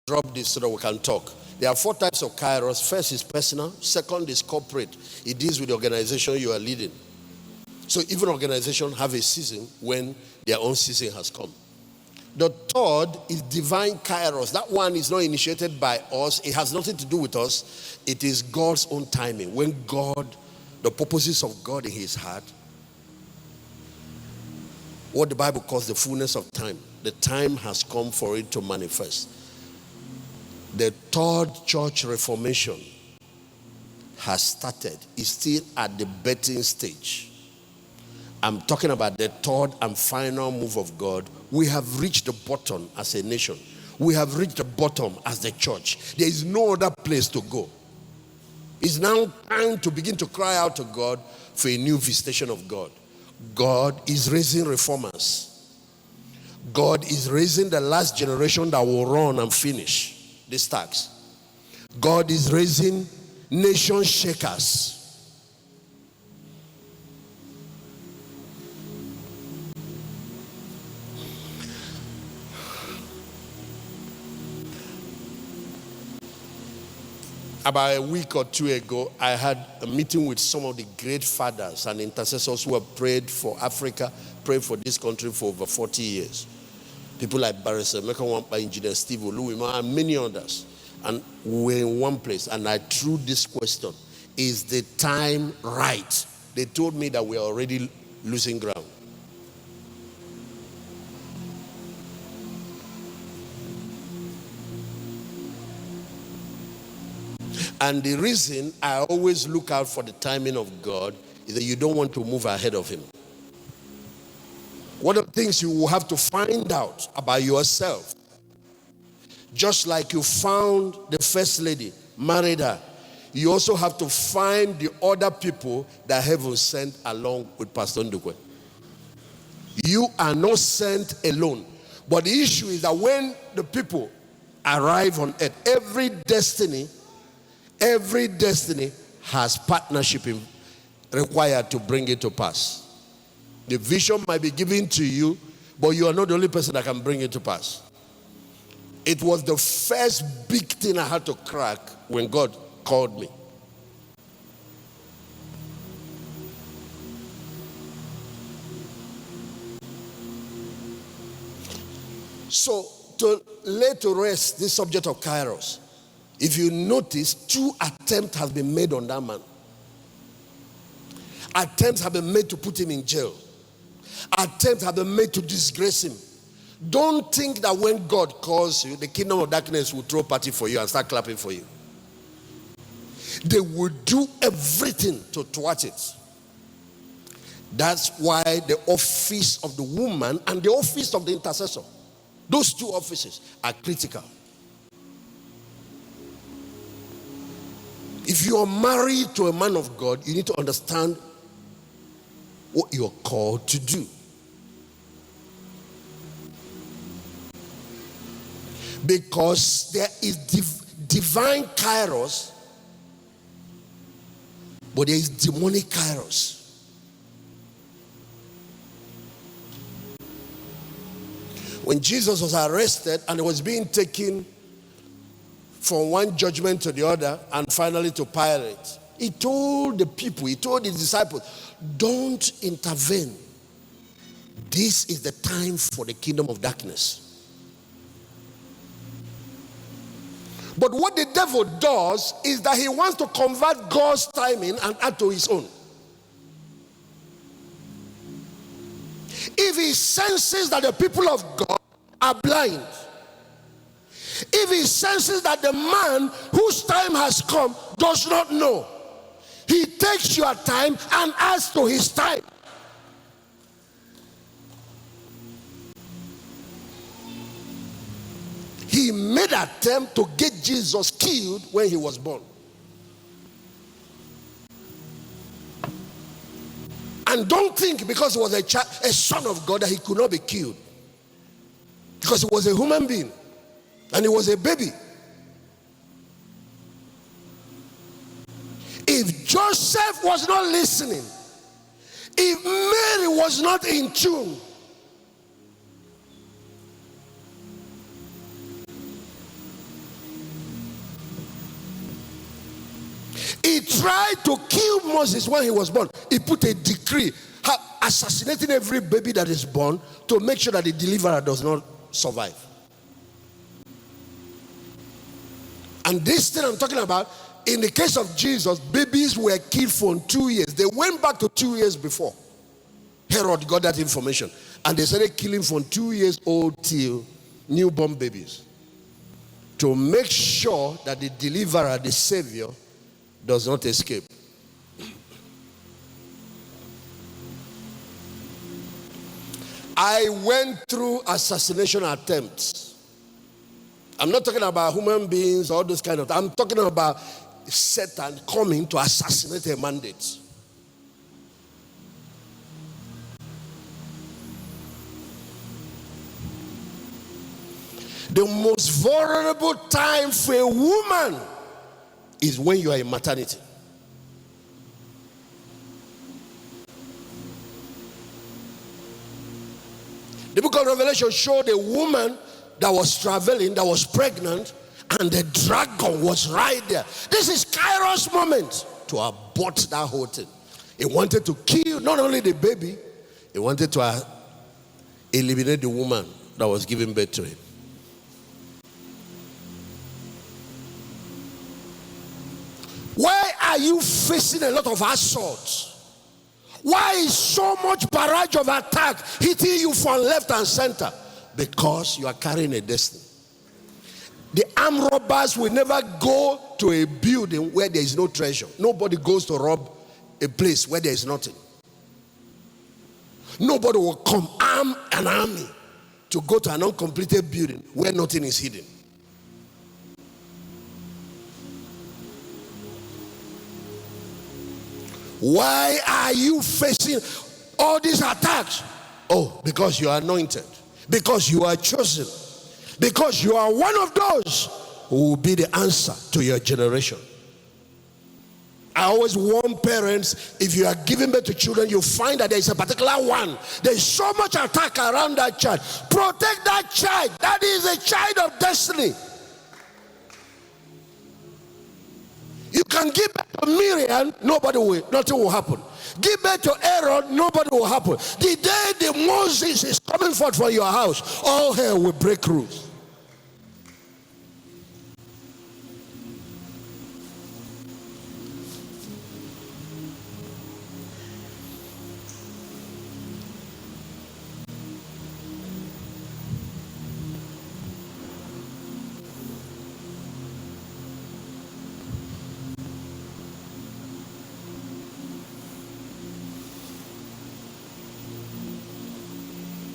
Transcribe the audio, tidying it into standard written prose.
drop this so that we can talk. There are 4 types of KAIROS. First is personal. Second is corporate. It deals with the organization you are leading. So even organizations have a season when their own season has come. The third is divine KAIROS. That one is not initiated by us. It has nothing to do with us. It is God's own timing. When God, the purposes of God in his heart, what the Bible calls the fullness of time. The time has come for it to manifest. The third church reformation has started. It's still at the betting stage. I'm talking about the third and final move of God. We have reached the bottom as a nation. We have reached the bottom as the church. There is no other place to go. It's now time to begin to cry out to God for a new visitation of God. God is raising reformers. God is raising the last generation that will run and finish this task. God is raising nation shakers. About a week or 2 ago, I had a meeting with some of the great fathers and intercessors who have prayed for Africa, prayed for this country for over 40 years. People like Barrister Meka Wampa, Engineer Steve Oluwima, and many others. And we're in one place, and I threw this question: is the time right? They told me that we are already losing ground. And the reason I always look out for the timing of God is that you don't want to move ahead of him. One of the things you will have to find out about yourself, just like you found the first lady, married her, you also have to find the other people that heaven sent along with Pastor Ndukwe. You are not sent alone. But the issue is that when the people arrive on earth, every destiny has partnership required to bring it to pass. The vision might be given to you, but you are not the only person that can bring it to pass. It was the first big thing I had to crack when God called me. So, to lay to rest this subject of KAIROS, if you notice, 2 attempts have been made on that man. Attempts have been made to put him in jail. Attempts have been made to disgrace him. Don't think that when God calls you, the kingdom of darkness will throw a party for you and start clapping for you. They will do everything to thwart it. That's why the office of the woman and the office of the intercessor, those 2 offices are critical. If you are married to a man of God, you need to understand what you are called to do. Because there is divine KAIROS, but there is demonic KAIROS. When Jesus was arrested and he was being taken from one judgment to the other and finally to Pilate, he told the people, he told his disciples, don't intervene. This is the time for the kingdom of darkness. But what the devil does is that he wants to convert God's timing and add to his own. If he senses that the people of God are blind, if he senses that the man whose time has come does not know, he takes your time and adds to his time. He made an attempt to get Jesus killed when he was born. And don't think because he was a son of God that he could not be killed. Because he was a human being. And he was a baby. If Joseph was not listening, if Mary was not in tune, He tried to kill Moses when he was born. He put a decree assassinating every baby that is born to make sure that the deliverer does not survive. And this thing I'm talking about, in the case of Jesus, babies were killed for 2 years. They went back to 2 years before Herod got that information. And they started killing from 2 years old till newborn babies, to make sure that the deliverer, the savior, does not escape. I went through assassination attempts. I'm not talking about human beings, all those kind of things. I'm talking about Satan coming to assassinate a mandate. The most vulnerable time for a woman is when you are in maternity. The book of Revelation showed a woman that was traveling, that was pregnant, and the dragon was right there. This is KAIROS moment to abort that whole thing. He wanted to kill not only the baby, he wanted to eliminate the woman that was giving birth to him. Why are you facing a lot of assaults? Why is so much barrage of attack hitting you from left and center? Because you are carrying a destiny. The armed robbers will never go to a building where there is no treasure. Nobody goes to rob a place where there is nothing. Nobody will come arm an army to go to an uncompleted building where nothing is hidden. Why are you facing all these attacks? Oh, because you are anointed, because you are chosen, because you are one of those who will be the answer to your generation. I always warn parents, if you are giving birth to children, you find that there is a particular one. There is so much attack around that child. Protect that child. That is a child of destiny. You can give birth to Miriam, nothing will happen. Give birth to Aaron, nobody will happen. The day the Moses is coming forth from your house, all hell will break loose.